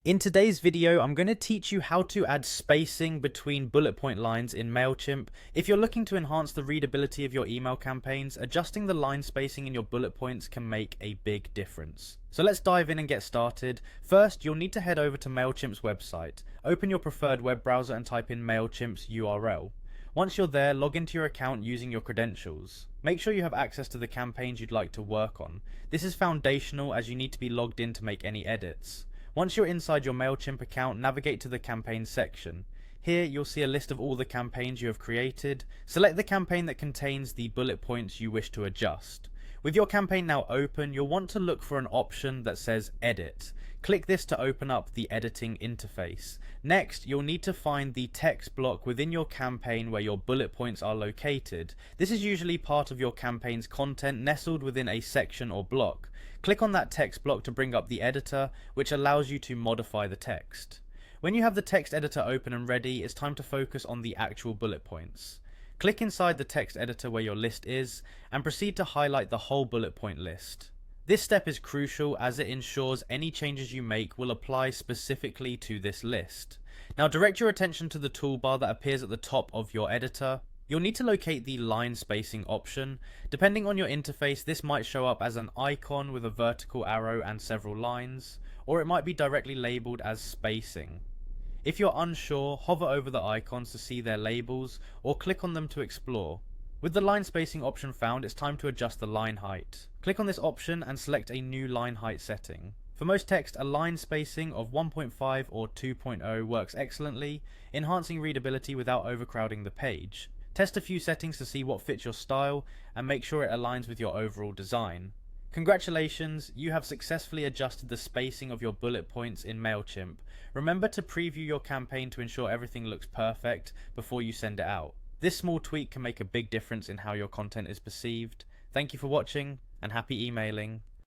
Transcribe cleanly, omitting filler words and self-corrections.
In today's video, I'm going to teach you how to add spacing between bullet point lines in Mailchimp. If you're looking to enhance the readability of your email campaigns, adjusting the line spacing in your bullet points can make a big difference. So let's dive in and get started. First, you'll need to head over to Mailchimp's website. Open your preferred web browser and type in Mailchimp's URL. Once you're there, log into your account using your credentials. Make sure you have access to the campaigns you'd like to work on. This is foundational as you need to be logged in to make any edits. Once you're inside your Mailchimp account, navigate to the campaigns section. Here you'll see a list of all the campaigns you have created. Select the campaign that contains the bullet points you wish to adjust. With your campaign now open, you'll want to look for an option that says Edit. Click this to open up the editing interface. Next, you'll need to find the text block within your campaign where your bullet points are located. This is usually part of your campaign's content nestled within a section or block. Click on that text block to bring up the editor, which allows you to modify the text. When you have the text editor open and ready, it's time to focus on the actual bullet points. Click inside the text editor where your list is, and proceed to highlight the whole bullet point list. This step is crucial as it ensures any changes you make will apply specifically to this list. Now direct your attention to the toolbar that appears at the top of your editor. You'll need to locate the line spacing option. Depending on your interface, this might show up as an icon with a vertical arrow and several lines, or it might be directly labeled as spacing. If you're unsure, hover over the icons to see their labels, or click on them to explore. With the line spacing option found, it's time to adjust the line height. Click on this option and select a new line height setting. For most text, a line spacing of 1.5 or 2.0 works excellently, enhancing readability without overcrowding the page. Test a few settings to see what fits your style, and make sure it aligns with your overall design. Congratulations, you have successfully adjusted the spacing of your bullet points in Mailchimp. Remember to preview your campaign to ensure everything looks perfect before you send it out. This small tweak can make a big difference in how your content is perceived. Thank you for watching, and happy emailing.